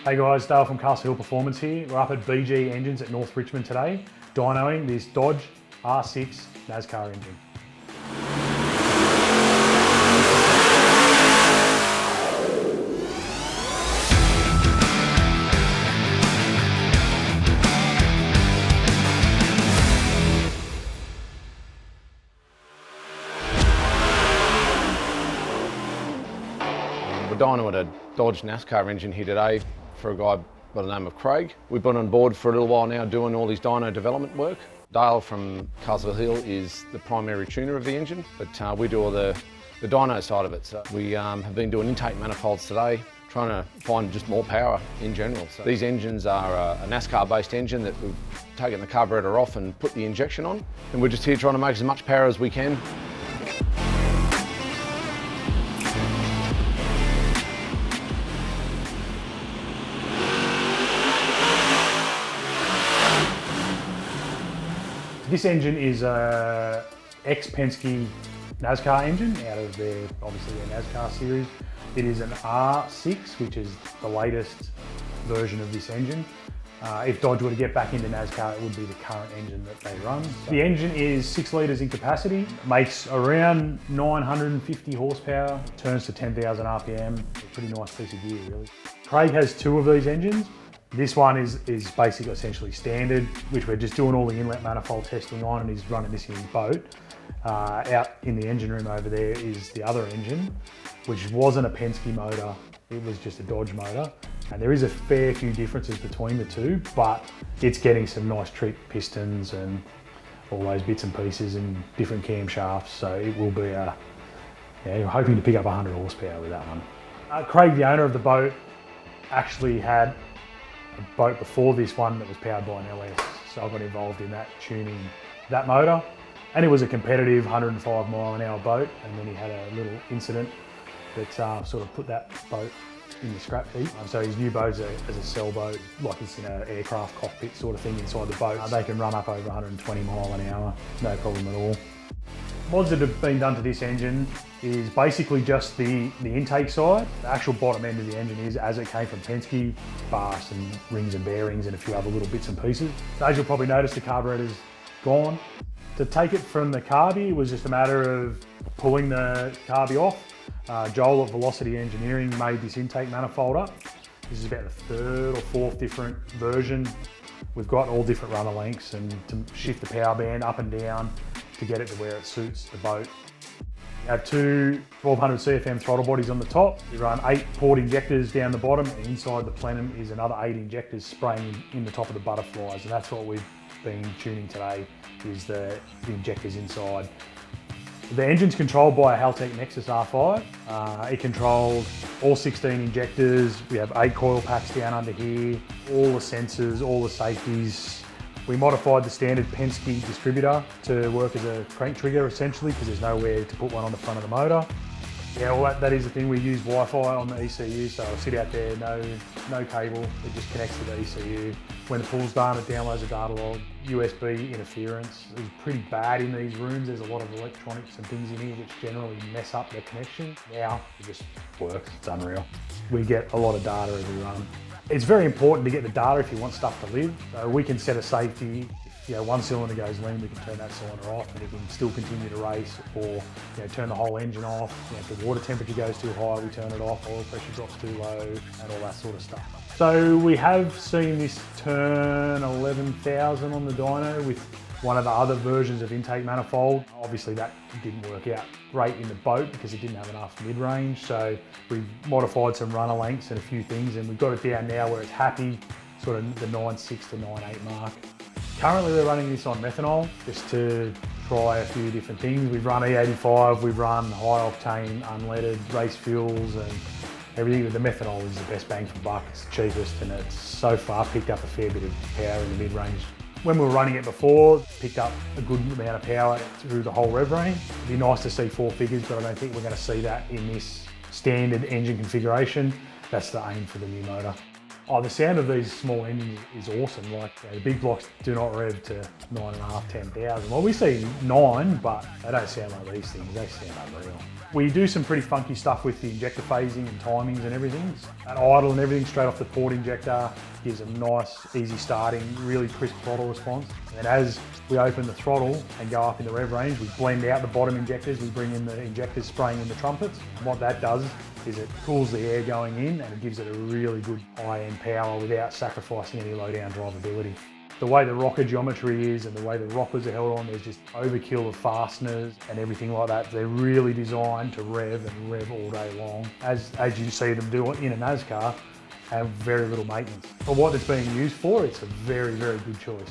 Hey guys, Dale from Castle Hill Performance here. We're up at BG Engines at North Richmond today, dynoing this Dodge R6 NASCAR engine. We're dynoing a Dodge NASCAR engine here today for a guy by the name of Craig. We've been on board for a little while now doing all his dyno development work. Dale from Castle Hill is the primary tuner of the engine, but we do all the dyno side of it. So we have been doing intake manifolds today, trying to find just more power in general. So these engines are a NASCAR-based engine that we've taken the carburetor off and put the injection on, and we're just here trying to make as much power as we can. This engine is a ex-Penske NASCAR engine out of their, obviously their NASCAR series. It is an R6, which is the latest version of this engine. If Dodge were to get back into NASCAR, it would be the current engine that they run. So the engine is 6 litres in capacity, makes around 950 horsepower, turns to 10,000 RPM. A pretty nice piece of gear, really. Craig has 2 of these engines. This one is basically essentially standard, which we're just doing all the inlet manifold testing on, and he's running this in his boat. Out in the engine room over there is the other engine, which wasn't a Penske motor, it was just a Dodge motor. And there is a fair few differences between the two, but it's getting some nice treat pistons and all those bits and pieces and different camshafts, so it will be you're hoping to pick up 100 horsepower with that one. Craig, the owner of the boat, actually had a boat before this one that was powered by an LS, so I got involved in that, tuning that motor, and it was a competitive 105 mile an hour boat, and then he had a little incident that sort of put that boat in the scrap heap. So his new boat's as a sailboat, like it's in an aircraft cockpit sort of thing inside the boat. They can run up over 120 mile an hour, no problem at all. Mods that have been done to this engine is basically just the intake side. The actual bottom end of the engine is as it came from Penske, bar some rings and bearings and a few other little bits and pieces. As you'll probably notice, the carburetor's gone. To take it from the carby, it was just a matter of pulling the carby off. Joel at Velocity Engineering made this intake manifold up. This is about the 3rd or 4th different version. We've got all different runner lengths and to shift the power band up and down to get it to where it suits the boat. We have 2 1200 CFM throttle bodies on the top. We run 8 port injectors down the bottom, and inside the plenum is another 8 injectors spraying in the top of the butterflies, and that's what we've been tuning today, is the injectors inside. The engine's controlled by a Haltech Nexus R5. It controls all 16 injectors. We have 8 coil packs down under here, all the sensors, all the safeties. We modified the standard Penske distributor to work as a crank trigger essentially, because there's nowhere to put one on the front of the motor. Yeah, well that is the thing, we use Wi-Fi on the ECU, so I'll sit out there, no cable, it just connects to the ECU. When the pull's done, it downloads a data log. USB interference is pretty bad in these rooms. There's a lot of electronics and things in here which generally mess up the connection. Now, it just works, it's unreal. We get a lot of data every run. It's very important to get the data if you want stuff to live. So we can set a safety. If one cylinder goes lean, we can turn that cylinder off and it can still continue to race, or turn the whole engine off. If the water temperature goes too high, we turn it off, oil pressure drops too low, and all that sort of stuff. So we have seen this turn 11,000 on the dyno with one of the other versions of intake manifold. Obviously that didn't work out great in the boat because it didn't have enough mid-range, so we've modified some runner lengths and a few things, and we've got it down now where it's happy, sort of the 9.6 to 9.8 mark. Currently we're running this on methanol just to try a few different things. We've run E85, we've run high octane unleaded race fuels and everything. The methanol is the best bang for buck, it's the cheapest, and it's so far picked up a fair bit of power in the mid-range. When we were running it before, picked up a good amount of power through the whole rev range. It'd be nice to see 4 figures, but I don't think we're going to see that in this standard engine configuration. That's the aim for the new motor. Oh, the sound of these small engines is awesome. Like, the big blocks do not rev to 9.5, 10,000. Well, we see 9, but they don't sound like these things. They sound unreal. We do some pretty funky stuff with the injector phasing and timings and everything. At idle and everything, straight off the port injector, gives a nice, easy starting, really crisp throttle response. And as we open the throttle and go up in the rev range, we blend out the bottom injectors, we bring in the injectors spraying in the trumpets. And what that does is it cools the air going in and it gives it a really good high-end power without sacrificing any low-down drivability. The way the rocker geometry is and the way the rockers are held on, there's just overkill of fasteners and everything like that. They're really designed to rev and rev all day long. As you see them do in a NASCAR, have very little maintenance. For what it's being used for, it's a very, very good choice.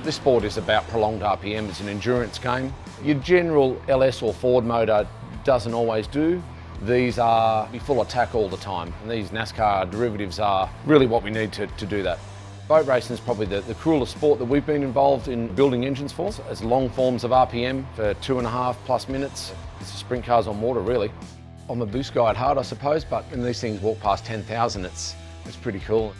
This sport is about prolonged RPM. It's an endurance game. Your general LS or Ford motor doesn't always do. These are be full attack all the time, and these NASCAR derivatives are really what we need to do that. Boat racing is probably the cruelest sport that we've been involved in building engines for. It's long forms of RPM for 2.5+ minutes. It's sprint cars on water, really. I'm a boost guy at heart, I suppose, but when these things walk past 10,000, it's pretty cool.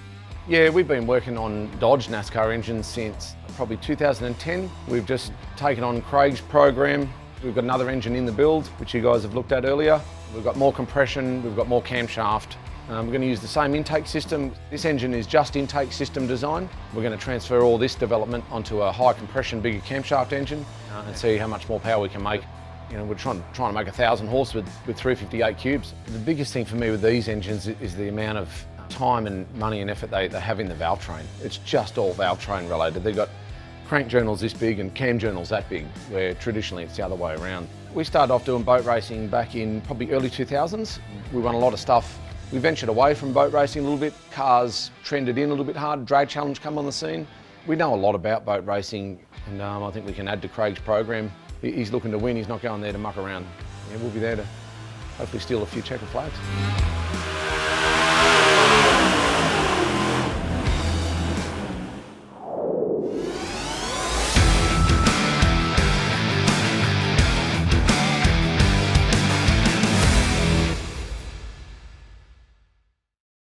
Yeah, we've been working on Dodge NASCAR engines since probably 2010. We've just taken on Craig's program. We've got another engine in the build, which you guys have looked at earlier. We've got more compression, we've got more camshaft. We're going to use the same intake system. This engine is just intake system design. We're going to transfer all this development onto a high compression, bigger camshaft engine and see how much more power we can make. You know, we're trying to make 1,000 horse with 358 cubes. The biggest thing for me with these engines is the amount of time and money and effort they have in the valve train. It's just all valve train related. They've got crank journals this big and cam journals that big, where traditionally it's the other way around. We started off doing boat racing back in probably early 2000s. We won a lot of stuff. We ventured away from boat racing a little bit. Cars trended in a little bit hard. Drag Challenge come on the scene. We know a lot about boat racing, and I think we can add to Craig's program. He's looking to win. He's not going there to muck around. Yeah, we'll be there to hopefully steal a few checker flags.